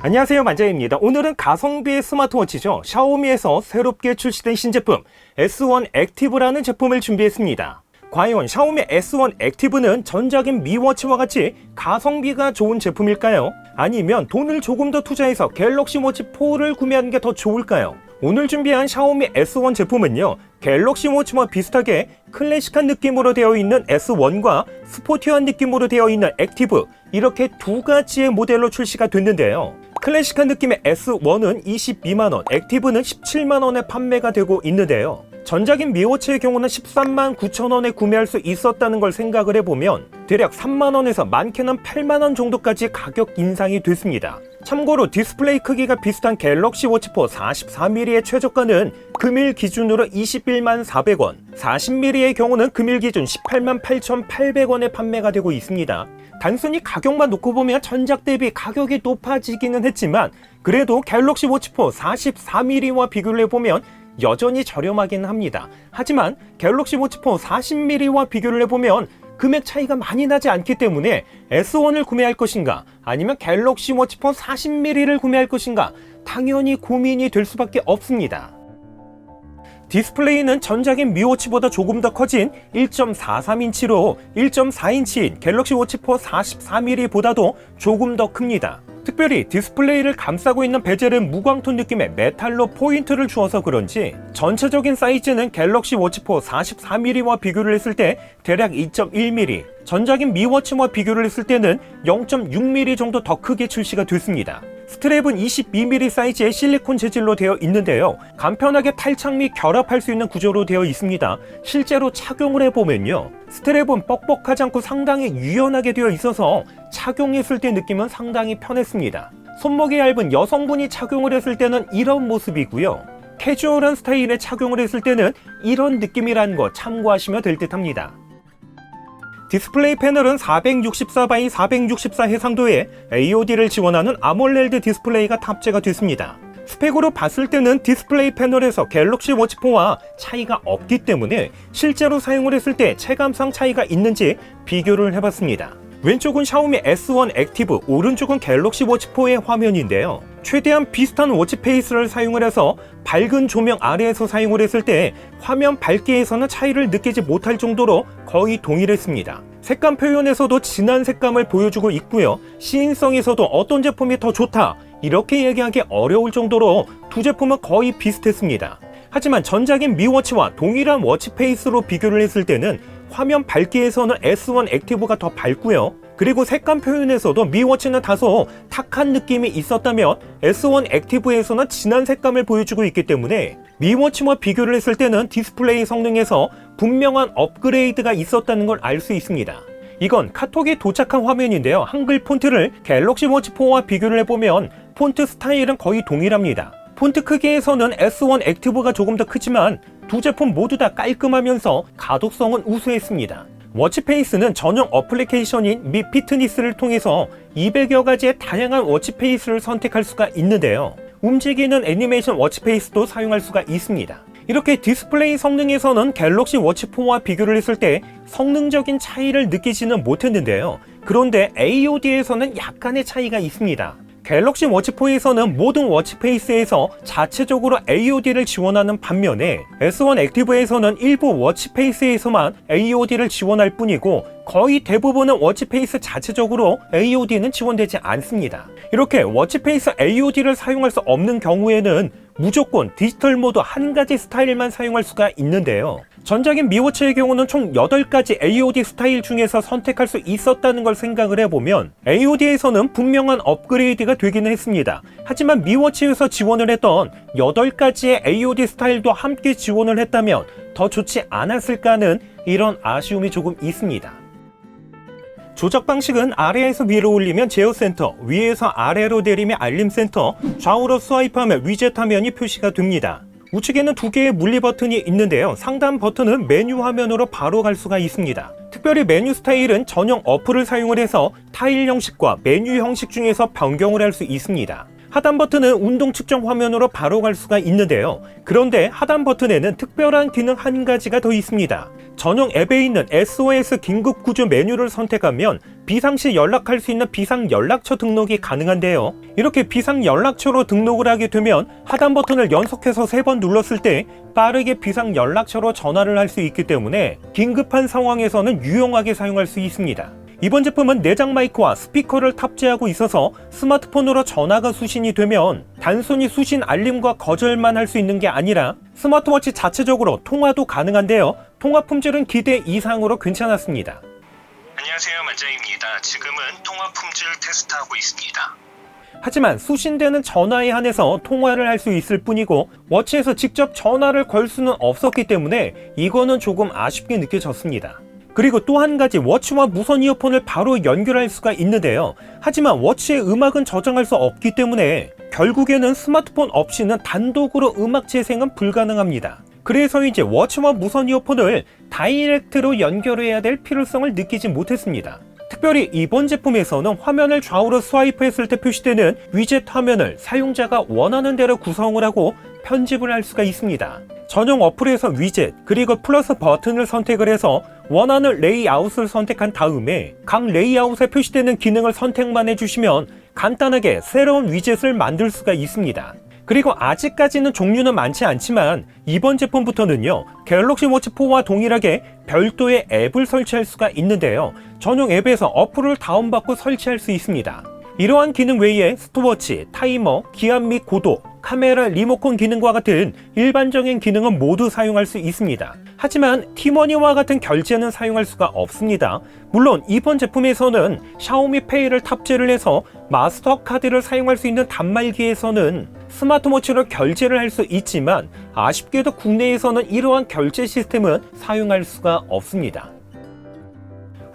안녕하세요, 만자입니다. 오늘은 가성비의 스마트워치죠. 샤오미에서 새롭게 출시된 신제품 S1 액티브라는 제품을 준비했습니다. 과연 샤오미 S1 액티브는 전작인 미워치와 같이 가성비가 좋은 제품일까요? 아니면 돈을 조금 더 투자해서 갤럭시 워치 4를 구매하는 게 더 좋을까요? 오늘 준비한 샤오미 S1 제품은요, 갤럭시 워치와 비슷하게 클래식한 느낌으로 되어 있는 S1과 스포티한 느낌으로 되어 있는 액티브, 이렇게 두 가지의 모델로 출시가 됐는데요. 클래식한 느낌의 S1은 22만원, 액티브는 17만원에 판매가 되고 있는데요. 전작인 미워치의 경우는 13만 9천원에 구매할 수 있었다는 걸 생각을 해보면 대략 3만원에서 많게는 8만원 정도까지 가격 인상이 됐습니다. 참고로 디스플레이 크기가 비슷한 갤럭시 워치 4 44mm의 최저가는 금일 기준으로 21만 400원, 40mm의 경우는 금일 기준 18만 8,800원에 판매가 되고 있습니다. 단순히 가격만 놓고 보면 전작 대비 가격이 높아지기는 했지만 그래도 갤럭시 워치 4 44mm와 비교를 해보면 여전히 저렴하긴 합니다. 하지만 갤럭시 워치 4 40mm와 비교를 해보면 금액 차이가 많이 나지 않기 때문에 S1을 구매할 것인가 아니면 갤럭시 워치 4 40mm를 구매할 것인가 당연히 고민이 될 수밖에 없습니다. 디스플레이는 전작인 미워치보다 조금 더 커진 1.43인치로 1.4인치인 갤럭시 워치 4 44mm보다도 조금 더 큽니다. 특별히 디스플레이를 감싸고 있는 베젤은 무광톤 느낌의 메탈로 포인트를 주어서 그런지 전체적인 사이즈는 갤럭시 워치 4 44mm와 비교를 했을 때 대략 2.1mm, 전작인 미워치와 비교를 했을 때는 0.6mm 정도 더 크게 출시가 됐습니다. 스트랩은 22mm 사이즈의 실리콘 재질로 되어 있는데요. 간편하게 탈착 및 결합할 수 있는 구조로 되어 있습니다. 실제로 착용을 해보면요, 스트랩은 뻑뻑하지 않고 상당히 유연하게 되어 있어서 착용했을 때 느낌은 상당히 편했습니다. 손목이 얇은 여성분이 착용을 했을 때는 이런 모습이고요, 캐주얼한 스타일에 착용을 했을 때는 이런 느낌이라는 거 참고하시면 될 듯 합니다. 디스플레이 패널은 464x464 해상도의 AOD를 지원하는 아몰레드 디스플레이가 탑재가 됐습니다. 스펙으로 봤을 때는 디스플레이 패널에서 갤럭시 워치 4와 차이가 없기 때문에 실제로 사용을 했을 때 체감상 차이가 있는지 비교를 해봤습니다. 왼쪽은 샤오미 S1 액티브, 오른쪽은 갤럭시 워치 4의 화면인데요. 최대한 비슷한 워치 페이스를 사용을 해서 밝은 조명 아래에서 사용을 했을 때 화면 밝기에서는 차이를 느끼지 못할 정도로 거의 동일했습니다. 색감 표현에서도 진한 색감을 보여주고 있고요. 시인성에서도 어떤 제품이 더 좋다 이렇게 얘기하기 어려울 정도로 두 제품은 거의 비슷했습니다. 하지만 전작인 미워치와 동일한 워치 페이스로 비교를 했을 때는 화면 밝기에서는 S1 액티브가 더 밝고요. 그리고 색감 표현에서도 미워치는 다소 탁한 느낌이 있었다면 S1 액티브에서는 진한 색감을 보여주고 있기 때문에 미워치와 비교를 했을 때는 디스플레이 성능에서 분명한 업그레이드가 있었다는 걸 알 수 있습니다. 이건 카톡이 도착한 화면인데요. 한글 폰트를 갤럭시 워치 4와 비교를 해보면 폰트 스타일은 거의 동일합니다. 폰트 크기에서는 S1 액티브가 조금 더 크지만 두 제품 모두 다 깔끔하면서 가독성은 우수했습니다. 워치페이스는 전용 어플리케이션인 미 피트니스를 통해서 200여 가지의 다양한 워치페이스를 선택할 수가 있는데요. 움직이는 애니메이션 워치페이스도 사용할 수가 있습니다. 이렇게 디스플레이 성능에서는 갤럭시 워치 4와 비교를 했을 때 성능적인 차이를 느끼지는 못했는데요. 그런데 AOD에서는 약간의 차이가 있습니다. 갤럭시 워치 4에서는 모든 워치페이스에서 자체적으로 AOD를 지원하는 반면에 S1 액티브에서는 일부 워치페이스에서만 AOD를 지원할 뿐이고 거의 대부분은 워치페이스 자체적으로 AOD는 지원되지 않습니다. 이렇게 워치페이스 AOD를 사용할 수 없는 경우에는 무조건 디지털 모드 한 가지 스타일만 사용할 수가 있는데요. 전작인 미워치의 경우는 총 8가지 AOD 스타일 중에서 선택할 수 있었다는 걸 생각을 해보면 AOD에서는 분명한 업그레이드가 되기는 했습니다. 하지만 미워치에서 지원을 했던 8가지의 AOD 스타일도 함께 지원을 했다면 더 좋지 않았을까 하는 이런 아쉬움이 조금 있습니다. 조작 방식은 아래에서 위로 올리면 제어 센터, 위에서 아래로 내리면 알림 센터, 좌우로 스와이프하면 위젯 화면이 표시가 됩니다. 우측에는 두 개의 물리 버튼이 있는데요. 상단 버튼은 메뉴 화면으로 바로 갈 수가 있습니다. 특별히 메뉴 스타일은 전용 어플을 사용을 해서 타일 형식과 메뉴 형식 중에서 변경을 할 수 있습니다. 하단 버튼은 운동 측정 화면으로 바로 갈 수가 있는데요. 그런데 하단 버튼에는 특별한 기능 한 가지가 더 있습니다. 전용 앱에 있는 SOS 긴급구조 메뉴를 선택하면 비상시 연락할 수 있는 비상연락처 등록이 가능한데요. 이렇게 비상연락처로 등록을 하게 되면 하단 버튼을 연속해서 3번 눌렀을 때 빠르게 비상연락처로 전화를 할 수 있기 때문에 긴급한 상황에서는 유용하게 사용할 수 있습니다. 이번 제품은 내장 마이크와 스피커를 탑재하고 있어서 스마트폰으로 전화가 수신이 되면 단순히 수신 알림과 거절만 할 수 있는 게 아니라 스마트워치 자체적으로 통화도 가능한데요. 통화 품질은 기대 이상으로 괜찮았습니다. 안녕하세요, 만장입니다. 지금은 통화 품질 테스트하고 있습니다. 하지만 수신되는 전화에 한해서 통화를 할 수 있을 뿐이고 워치에서 직접 전화를 걸 수는 없었기 때문에 이거는 조금 아쉽게 느껴졌습니다. 그리고 또 한 가지, 워치와 무선 이어폰을 바로 연결할 수가 있는데요. 하지만 워치의 음악은 저장할 수 없기 때문에 결국에는 스마트폰 없이는 단독으로 음악 재생은 불가능합니다. 그래서 이제 워치와 무선 이어폰을 다이렉트로 연결해야 될 필요성을 느끼지 못했습니다. 특별히 이번 제품에서는 화면을 좌우로 스와이프했을 때 표시되는 위젯 화면을 사용자가 원하는 대로 구성을 하고 편집을 할 수가 있습니다. 전용 어플에서 위젯 그리고 플러스 버튼을 선택을 해서 원하는 레이아웃을 선택한 다음에 각 레이아웃에 표시되는 기능을 선택만 해주시면 간단하게 새로운 위젯을 만들 수가 있습니다. 그리고 아직까지는 종류는 많지 않지만 이번 제품부터는요, 갤럭시 워치 4와 동일하게 별도의 앱을 설치할 수가 있는데요. 전용 앱에서 어플을 다운받고 설치할 수 있습니다. 이러한 기능 외에 스톱워치, 타이머, 기압 및 고도, 카메라, 리모컨 기능과 같은 일반적인 기능은 모두 사용할 수 있습니다. 하지만 티머니와 같은 결제는 사용할 수가 없습니다. 물론 이번 제품에서는 샤오미 페이를 탑재를 해서 마스터 카드를 사용할 수 있는 단말기에서는 스마트워치로 결제를 할 수 있지만 아쉽게도 국내에서는 이러한 결제 시스템은 사용할 수가 없습니다.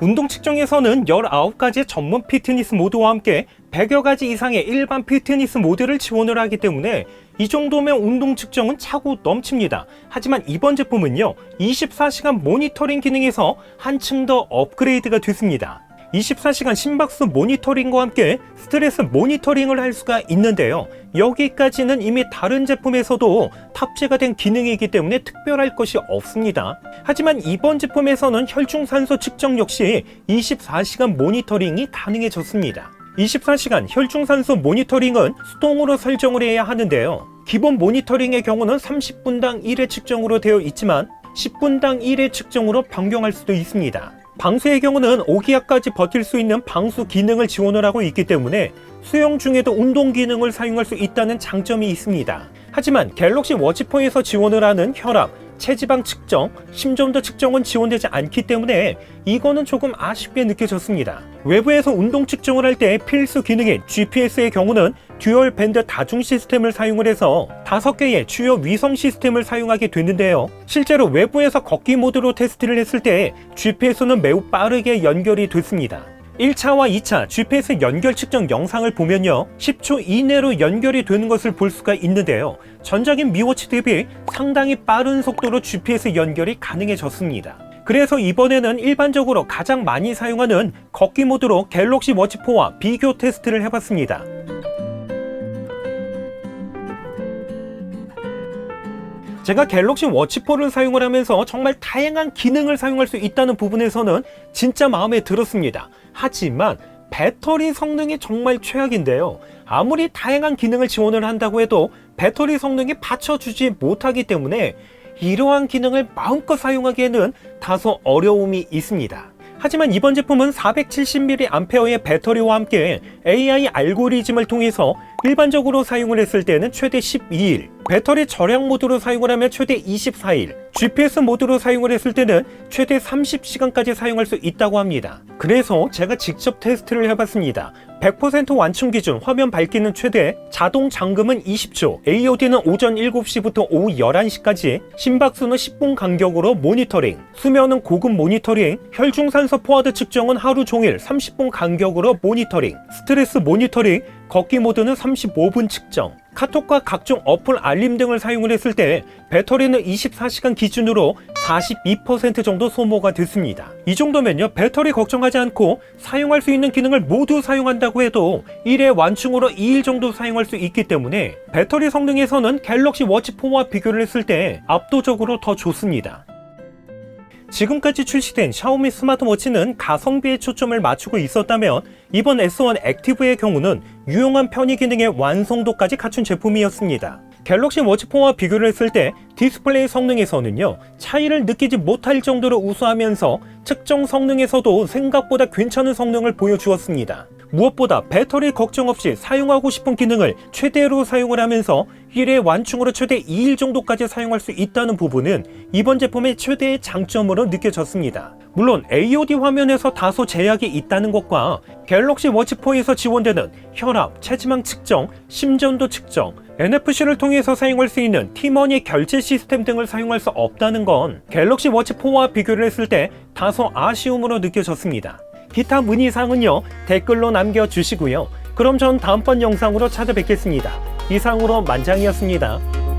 운동 측정에서는 19가지 전문 피트니스 모드와 함께 100여 가지 이상의 일반 피트니스 모드를 지원을 하기 때문에 이 정도면 운동 측정은 차고 넘칩니다. 하지만 이번 제품은요, 24시간 모니터링 기능에서 한층 더 업그레이드가 됐습니다. 24시간 심박수 모니터링과 함께 스트레스 모니터링을 할 수가 있는데요. 여기까지는 이미 다른 제품에서도 탑재가 된 기능이기 때문에 특별할 것이 없습니다. 하지만 이번 제품에서는 혈중산소 측정 역시 24시간 모니터링이 가능해졌습니다. 24시간 혈중산소 모니터링은 수동으로 설정을 해야 하는데요. 기본 모니터링의 경우는 30분당 1회 측정으로 되어 있지만 10분당 1회 측정으로 변경할 수도 있습니다. 방수의 경우는 5기압까지 버틸 수 있는 방수 기능을 지원을 하고 있기 때문에 수영 중에도 운동 기능을 사용할 수 있다는 장점이 있습니다. 하지만 갤럭시 워치4에서 지원을 하는 혈압, 체지방 측정, 심전도 측정은 지원되지 않기 때문에 이거는 조금 아쉽게 느껴졌습니다. 외부에서 운동 측정을 할 때 필수 기능인 GPS의 경우는 듀얼 밴드 다중 시스템을 사용을 해서 5개의 주요 위성 시스템을 사용하게 되는데요. 실제로 외부에서 걷기 모드로 테스트를 했을 때 GPS는 매우 빠르게 연결이 됐습니다. 1차와 2차 GPS 연결 측정 영상을 보면요, 10초 이내로 연결이 되는 것을 볼 수가 있는데요. 전작인 미워치 대비 상당히 빠른 속도로 GPS 연결이 가능해졌습니다. 그래서 이번에는 일반적으로 가장 많이 사용하는 걷기 모드로 갤럭시 워치4와 비교 테스트를 해봤습니다. 제가 갤럭시 워치4를 사용을 하면서 정말 다양한 기능을 사용할 수 있다는 부분에서는 진짜 마음에 들었습니다. 하지만 배터리 성능이 정말 최악인데요. 아무리 다양한 기능을 지원을 한다고 해도 배터리 성능이 받쳐주지 못하기 때문에 이러한 기능을 마음껏 사용하기에는 다소 어려움이 있습니다. 하지만 이번 제품은 470mAh의 배터리와 함께 AI 알고리즘을 통해서 일반적으로 사용을 했을 때는 최대 12일, 배터리 절약 모드로 사용을 하면 최대 24일, GPS 모드로 사용을 했을 때는 최대 30시간까지 사용할 수 있다고 합니다. 그래서 제가 직접 테스트를 해봤습니다. 100% 완충 기준 화면 밝기는 최대, 자동 잠금은 20초, AOD는 오전 7시부터 오후 11시까지, 심박수는 10분 간격으로 모니터링, 수면은 고급 모니터링, 혈중산소 포화도 측정은 하루 종일 30분 간격으로 모니터링, 스트레스 모니터링, 걷기 모드는 35분 측정, 카톡과 각종 어플 알림 등을 사용을 했을 때 배터리는 24시간 기준으로 42% 정도 소모가 됐습니다. 이 정도면요, 배터리 걱정하지 않고 사용할 수 있는 기능을 모두 사용한다고 해도 1회 완충으로 2일 정도 사용할 수 있기 때문에 배터리 성능에서는 갤럭시 워치4와 비교를 했을 때 압도적으로 더 좋습니다. 지금까지 출시된 샤오미 스마트워치는 가성비에 초점을 맞추고 있었다면 이번 S1 액티브의 경우는 유용한 편의 기능의 완성도까지 갖춘 제품이었습니다. 갤럭시 워치 4와 비교를 했을 때 디스플레이 성능에서는요, 차이를 느끼지 못할 정도로 우수하면서 측정 성능에서도 생각보다 괜찮은 성능을 보여주었습니다. 무엇보다 배터리 걱정 없이 사용하고 싶은 기능을 최대로 사용을 하면서 1회 완충으로 최대 2일 정도까지 사용할 수 있다는 부분은 이번 제품의 최대의 장점으로 느껴졌습니다. 물론 AOD 화면에서 다소 제약이 있다는 것과 갤럭시 워치 4에서 지원되는 혈압, 체지방 측정, 심전도 측정, NFC를 통해서 사용할 수 있는 티머니 결제 시스템 등을 사용할 수 없다는 건 갤럭시 워치 4와 비교를 했을 때 다소 아쉬움으로 느껴졌습니다. 기타 문의사항은요, 댓글로 남겨주시고요. 그럼 전 다음번 영상으로 찾아뵙겠습니다. 이상으로 만장이었습니다.